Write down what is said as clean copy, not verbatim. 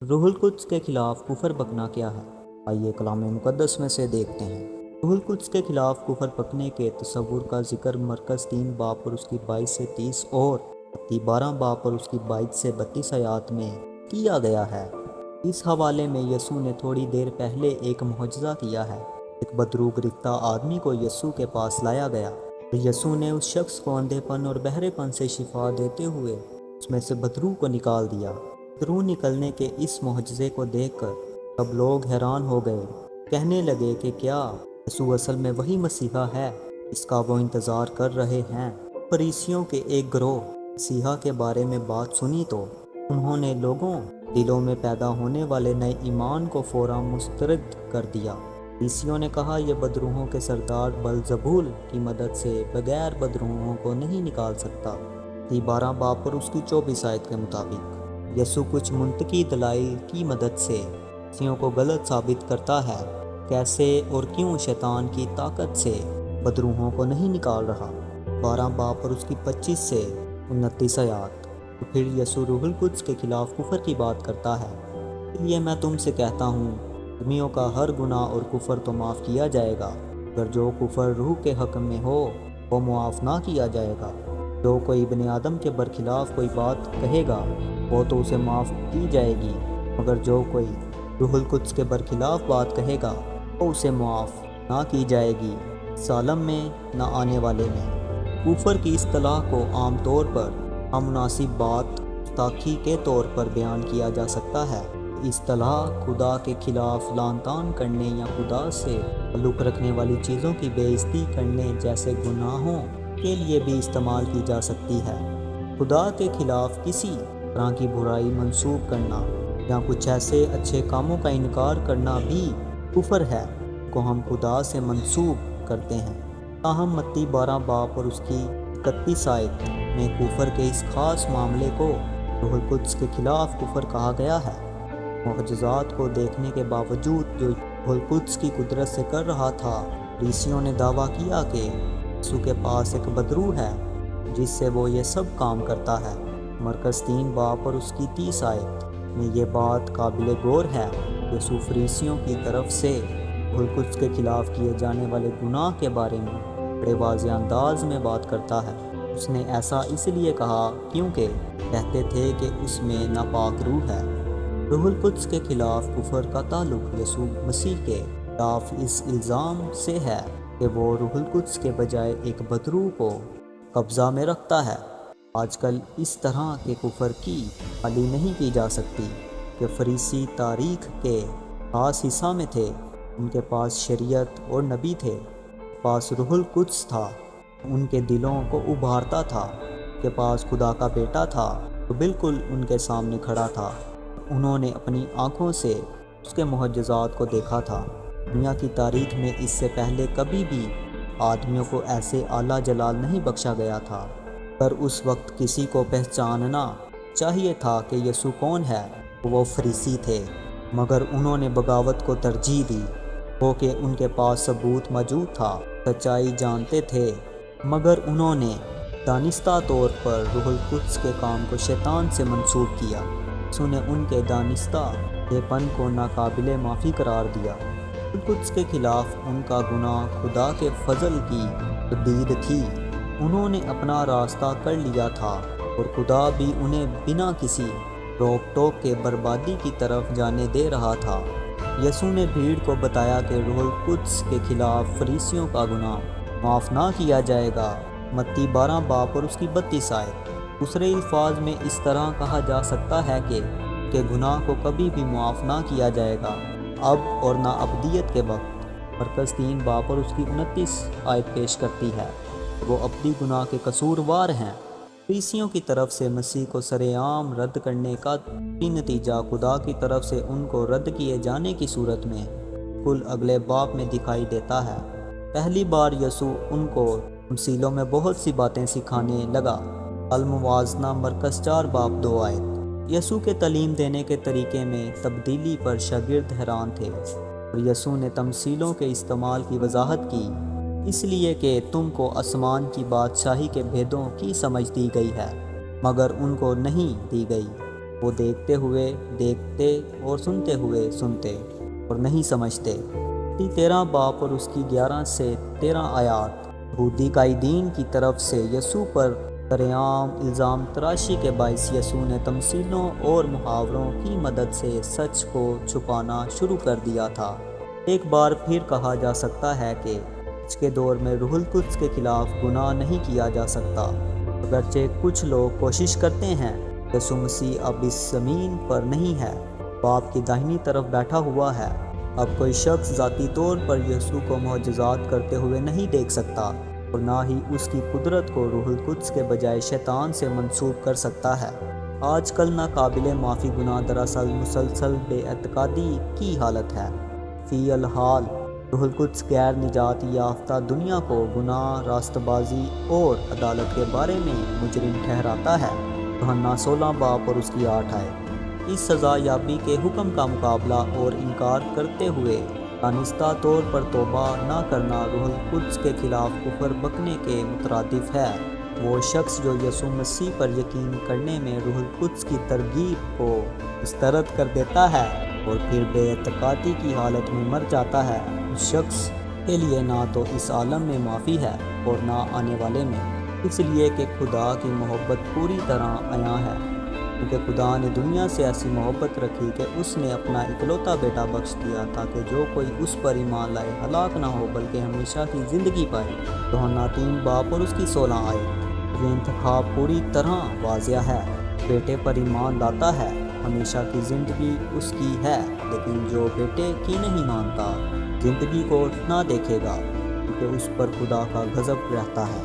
روح القدس کے خلاف کفر پکنا کیا ہے؟ آئیے کلام مقدس میں سے دیکھتے ہیں۔ روح القدس کے خلاف کفر پکنے کے تصور کا ذکر مرکز 3 باب اور اس کی 22 سے 30 اور متی 12 باب اور اس کی 22 سے 32 آیات میں کیا گیا ہے۔ اس حوالے میں یسوع نے تھوڑی دیر پہلے ایک معجزہ کیا ہے۔ ایک بدرو گرفتہ آدمی کو یسوع کے پاس لایا گیا اور یسوع نے اس شخص کو اندھے پن اور بہرے پن سے شفا دیتے ہوئے اس میں سے بدرو کو نکال دیا۔ بدرو نکلنے کے اس معجزے کو دیکھ کر سب لوگ حیران ہو گئے، کہنے لگے کہ کیا یسوع اصل میں وہی مسیحا ہے جس کا وہ انتظار کر رہے ہیں۔ فریسیوں کے ایک گروہ مسیحا کے بارے میں بات سنی تو انہوں نے لوگوں دلوں میں پیدا ہونے والے نئے ایمان کو فوراً مسترد کر دیا۔ فریسیوں نے کہا، یہ بدروحوں کے سردار بلزبول کی مدد سے بغیر بدروحوں کو نہیں نکال سکتا۔ 12 باب پر اس کی 24 آیت کے مطابق یسوع کچھ منطقی دلائل کی مدد سے فریسیوں کو غلط ثابت کرتا ہے کیسے اور کیوں شیطان کی طاقت سے بدروحوں کو نہیں نکال رہا۔ 12 باب پر اس کی 25 سے 29 آیات۔ تو پھر یسوع روح القدس کے خلاف کفر کی بات کرتا ہے۔ اس لیے میں تم سے کہتا ہوں، آدمیوں کا ہر گناہ اور کفر تو معاف کیا جائے گا، مگر جو کفر روح کے حق میں ہو وہ معاف نہ کیا جائے گا۔ جو کوئی ابن آدم کے برخلاف کوئی بات کہے گا وہ تو اسے معاف کی جائے گی، مگر جو کوئی روح القدس کے برخلاف بات کہے گا وہ اسے معاف نہ کی جائے گی، اس عالم میں نہ آنے والے میں۔ کفر کی اصطلاح کو عام طور پر نامناسب بات گستاخی کے طور پر بیان کیا جا سکتا ہے۔ اصطلاح خدا کے خلاف لعن طعن کرنے یا خدا سے تعلق رکھنے والی چیزوں کی بے عزتی کرنے جیسے گناہوں کے لیے بھی استعمال کی جا سکتی ہے۔ خدا کے خلاف کسی طرح کی برائی منسوب کرنا یا کچھ ایسے اچھے کاموں کا انکار کرنا بھی کفر ہے کو ہم خدا سے منسوب کرتے ہیں۔ تاہم متی 12 باب اور اس کی 31 آیت میں کفر کے اس خاص معاملے کو روح القدس کے خلاف کفر کہا گیا ہے۔ معجزات کو دیکھنے کے باوجود جو روح القدس کی قدرت سے کر رہا تھا، فریسیوں نے دعویٰ کیا کہ یسوع کے پاس ایک بدرو ہے جس سے وہ یہ سب کام کرتا ہے۔ مرکز 3 باب اور اس کی 30 آیت میں یہ بات قابل غور ہے۔ یسوع فریسیوں کی طرف سے روح القدس کے خلاف کیے جانے والے گناہ کے بارے میں بڑے واضح انداز میں بات کرتا ہے۔ اس نے ایسا اس لیے کہا کیونکہ کہتے تھے کہ اس میں ناپاک روح ہے۔ روح القدس کے خلاف کفر کا تعلق یسوع مسیح کے خلاف اس الزام سے ہے کہ وہ روح القدس کے بجائے ایک بدروح کو قبضہ میں رکھتا ہے۔ آج کل اس طرح کے کفر کی تعلیل نہیں کی جا سکتی کہ فریسی تاریخ کے خاص حصہ میں تھے، ان کے پاس شریعت اور نبی تھے، ان کے پاس روح القدس تھا، ان کے دلوں کو ابھارتا تھا، ان کے پاس خدا کا بیٹا تھا جو بالکل ان کے سامنے کھڑا تھا، انہوں نے اپنی آنکھوں سے اس کے معجزات کو دیکھا تھا۔ دنیا کی تاریخ میں اس سے پہلے کبھی بھی آدمیوں کو ایسے اعلیٰ جلال نہیں بخشا گیا تھا۔ پر اس وقت کسی کو پہچاننا چاہیے تھا کہ یسوع کون ہے، وہ فریسی تھے، مگر انہوں نے بغاوت کو ترجیح دی۔ وہ کہ ان کے پاس ثبوت موجود تھا، سچائی جانتے تھے، مگر انہوں نے دانستہ طور پر روح القدس کے کام کو شیطان سے منسوب کیا۔ یسوع نے ان کے دانستہ پن کو ناقابل معافی قرار دیا۔ روح القدس کے خلاف ان کا گناہ خدا کے فضل کی تردید تھی۔ انہوں نے اپنا راستہ کر لیا تھا اور خدا بھی انہیں بنا کسی روک ٹوک کے بربادی کی طرف جانے دے رہا تھا۔ یسوع نے بھیڑ کو بتایا کہ روح القدس کے خلاف فریسیوں کا گناہ معاف نہ کیا جائے گا۔ متی 12 باب اور اس کی 32 آیت۔ دوسرے الفاظ میں اس طرح کہا جا سکتا ہے کہ گناہ کو کبھی بھی معاف نہ کیا جائے گا، اب اور نہ ابدیت کے وقت۔ مرکز 3 باب اور اس کی 29 آیت پیش کرتی ہے، وہ ابدی گناہ کے قصوروار ہیں۔ فریسیوں کی طرف سے مسیح کو سرِ عام رد کرنے کا نتیجہ خدا کی طرف سے ان کو رد کیے جانے کی صورت میں کل اگلے باب میں دکھائی دیتا ہے۔ پہلی بار یسوع ان کو تمثیلوں میں بہت سی باتیں سکھانے لگا۔ الموازنہ مرکز 4 باب 2 آیت۔ یسوع کے تعلیم دینے کے طریقے میں تبدیلی پر شاگرد حیران تھے، اور یسوع نے تمثیلوں کے استعمال کی وضاحت کی، اس لیے کہ تم کو آسمان کی بادشاہی کے بھیدوں کی سمجھ دی گئی ہے، مگر ان کو نہیں دی گئی۔ وہ دیکھتے اور سنتے ہوئے سنتے اور نہیں سمجھتے۔ 13 باب اور اس کی 11 سے 13 آیات۔ یہودی قائدین کی طرف سے یسوع پر سرعام الزام تراشی کے باعث یسوع نے تمثیلوں اور محاوروں کی مدد سے سچ کو چھپانا شروع کر دیا تھا۔ ایک بار پھر کہا جا سکتا ہے کہ آج کے دور میں روح القدس کے خلاف گناہ نہیں کیا جا سکتا۔ اگرچہ کچھ لوگ کوشش کرتے ہیں، یسوع مسیح اب اس زمین پر نہیں ہے، وہ آپ کی داہنی طرف بیٹھا ہوا ہے۔ اب کوئی شخص ذاتی طور پر یسوع کو معجزات کرتے ہوئے نہیں دیکھ سکتا اور نہ ہی اس کی قدرت کو روح القدس کے بجائے شیطان سے منسوب کر سکتا ہے۔ آج کل ناقابل معافی گناہ دراصل مسلسل بے اعتقادی کی حالت ہے۔ فی الحال روح القدس غیر نجات یافتہ دنیا کو گناہ، راست بازی اور عدالت کے بارے میں مجرم ٹھہراتا ہے۔ یوحنا 16 باب اور اس کی 8 آیت۔ اس سزا یابی کے حکم کا مقابلہ اور انکار کرتے ہوئے دانستہ طور پر توبہ نہ کرنا روح القدس کے خلاف کفر بکنے کے مترادف ہے۔ وہ شخص جو یسوع مسیح پر یقین کرنے میں روح القدس کی ترغیب کو مسترد کر دیتا ہے اور پھر بے اعتقادی کی حالت میں مر جاتا ہے، اس شخص کے لیے نہ تو اس عالم میں معافی ہے اور نہ آنے والے میں، اس لیے کہ خدا کی محبت پوری طرح عیاں ہے۔ کیونکہ خدا نے دنیا سے ایسی محبت رکھی کہ اس نے اپنا اکلوتا بیٹا بخش دیا تاکہ جو کوئی اس پر ایمان لائے ہلاک نہ ہو بلکہ ہمیشہ کی زندگی پائے۔ یوحنا 3 باب اور اس کی 16 آیت۔ یہ انتخاب پوری طرح واضح ہے۔ بیٹے پر ایمان لاتا ہے، ہمیشہ کی زندگی اس کی ہے، لیکن جو بیٹے کی نہیں مانتا زندگی کو نہ دیکھے گا کیونکہ اس پر خدا کا غضب رہتا ہے۔